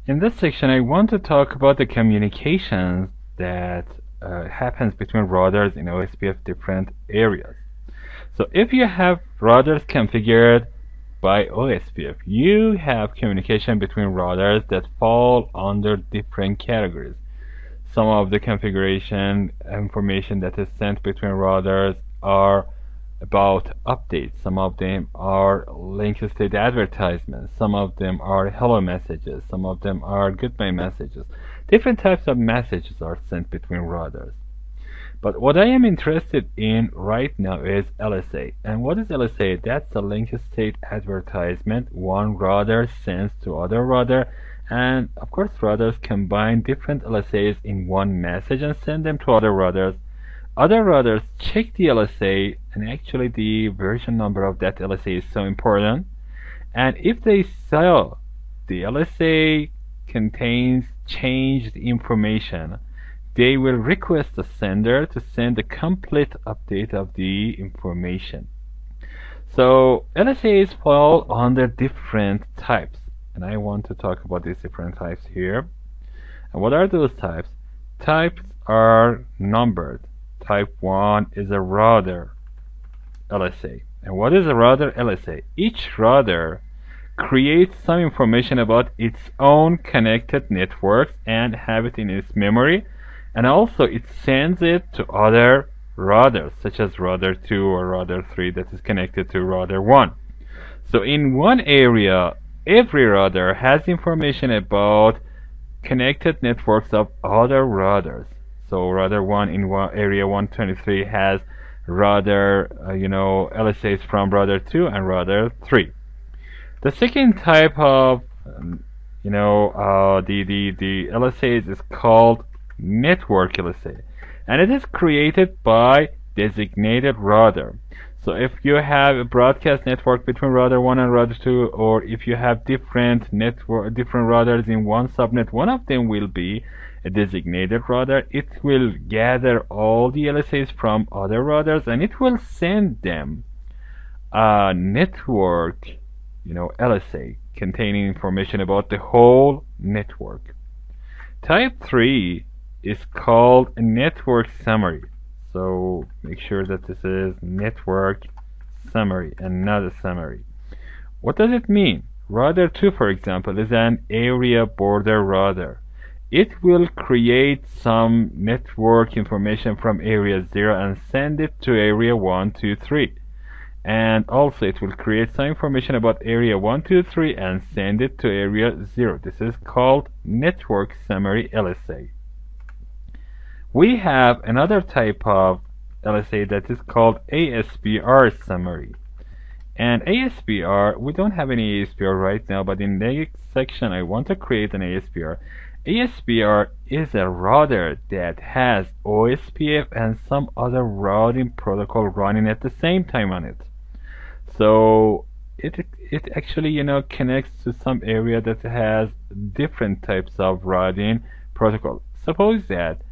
In this section, I want to talk about the communications that happens between routers in OSPF different areas. So if you have routers configured by OSPF, you have communication between routers that fall under different categories. Some of the configuration information that is sent between routers are about updates. Some of them are link state advertisements. Some of them are hello messages. Some of them are goodbye messages. Different types of messages are sent between routers. But what I am interested in right now is LSA. And what is LSA? That's a link state advertisement one router sends to other router. And of course, routers combine different LSAs in one message and send them to other routers. Other routers check the LSA, and actually the version number of that LSA is so important. And if they saw the LSA contains changed information, they will request the sender to send a complete update of the information. So LSAs fall under different types, and I want to talk about these different types here. And what are those types? Types are numbered. Type 1 is a router LSA. And what is a router LSA? Each router creates some information about its own connected networks and have it in its memory, and also it sends it to other routers, such as router 2 or router 3 that is connected to router 1. So in one area, every router has information about connected networks of other routers. So router 1 in area 123 has router, LSAs from router 2 and router 3. The second type of, the LSAs is called network LSA, and it is created by designated router. So if you have a broadcast network between router 1 and router 2, or if you have different routers in one subnet, one of them will be a designated router. It will gather all the LSAs from other routers and it will send them a network, LSA containing information about the whole network. Type 3 is called a network summary. So make sure that this is network summary and not a summary. What does it mean? Router 2, for example, is an area border router. It will create some network information from area 0 and send it to area 1, 2, 3. And also it will create some information about area 1, 2, 3 and send it to area 0. This is called network summary LSA. We have another type of LSA that is called ASPR summary. And ASPR, we don't have any ASPR right now, but in the next section I want to create an ASPR. ASPR is a router that has OSPF and some other routing protocol running at the same time on it. So it actually connects to some area that has different types of routing protocol. Suppose that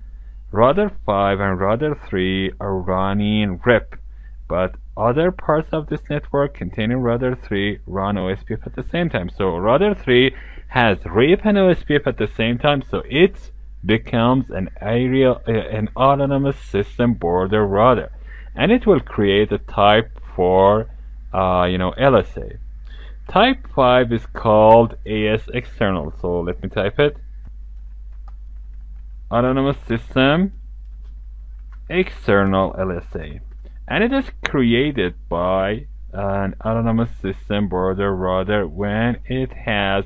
router 5 and router 3 are running RIP, but other parts of this network containing router 3 run OSPF at the same time. So router 3 has RIP and OSPF at the same time, so it becomes an autonomous system border router, and it will create a type for LSA. Type 5 is called AS external. So let me type it. Autonomous system external LSA, and it is created by an autonomous system border router when it has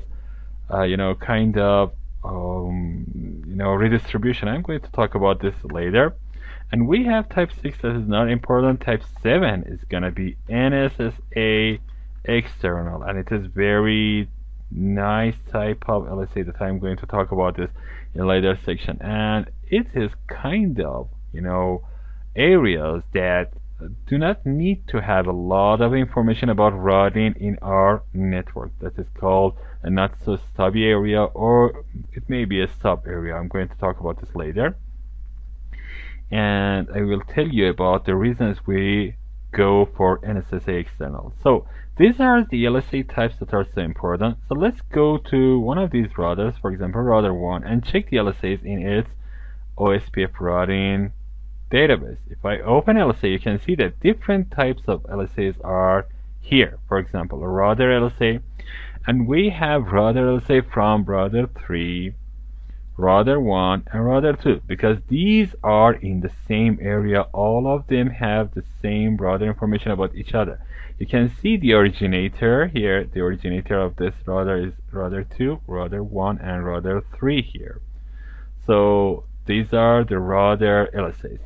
redistribution. I'm going to talk about this later. And we have type 6 that is not important. Type 7 is going to be NSSA external, and it is very nice type of LSA that I'm going to talk about this in a later section. And it is kind of areas that do not need to have a lot of information about routing in our network. That is called a not so stubby area, or it may be a stub area. I'm going to talk about this later, and I will tell you about the reasons we go for NSSA external. So these are the LSA types that are so important. So let's go to one of these routers, for example router 1, and check the LSAs in its OSPF routing database. If I open LSA, you can see that different types of LSAs are here. For example, a router LSA, and we have router LSA from router 3, router 1, and router 2, because these are in the same area. All of them have the same router information about each other. You can see the originator here. The originator of this router is router 2, router 1, and router 3 here. So these are the router LSAs.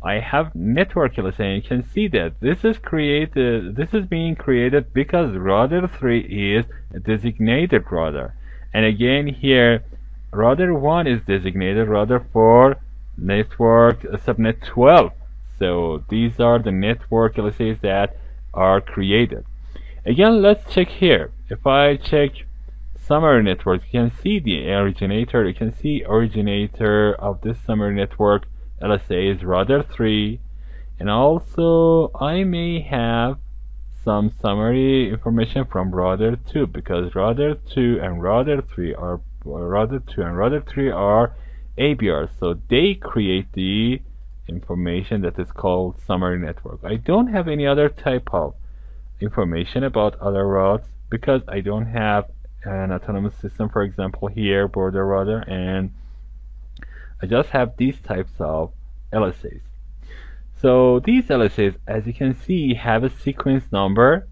I have network LSA, and you can see that this is being created because router 3 is a designated router. And again here, router 1 is designated router for network subnet 12. So these are the network LSAs that are created. Again, let's check here. If I check summary networks, you can see the originator. You can see originator of this summary network LSA is router 3, and also I may have some summary information from router 2, because router 2 and router 3 are ABRs, so they create the information that is called summary network. I don't have any other type of information about other routes because I don't have an autonomous system, for example here border router, and I just have these types of LSAs. So these LSAs, as you can see, have a sequence number,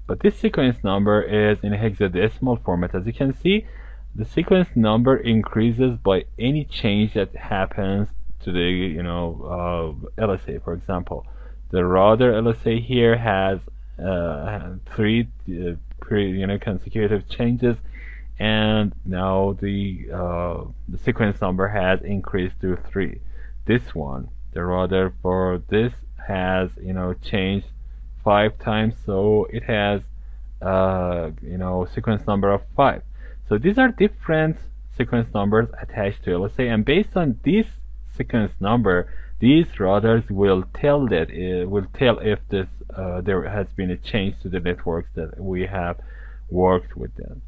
but this sequence number is in a hexadecimal format. As you can see, the sequence number increases by any change that happens to the LSA. For example, the router LSA here has 3 consecutive changes, and now the sequence number has increased to 3. This one, the router for this has changed 5 times, so it has sequence number of 5. So these are different sequence numbers attached to LSA, and based on this sequence number, these routers will tell if this there has been a change to the networks that we have worked with them.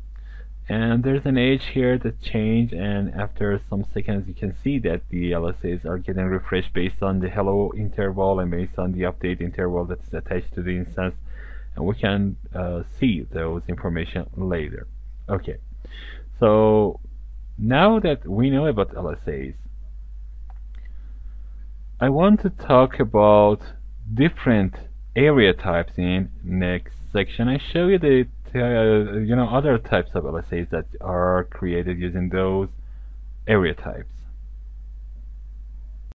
And there's an edge here that changed, and after some seconds you can see that the LSAs are getting refreshed based on the hello interval and based on the update interval that's attached to the instance, and we can see those information later. Okay, so now that we know about LSAs, I want to talk about different area types in next section. I show you the other types of LSAs that are created using those area types.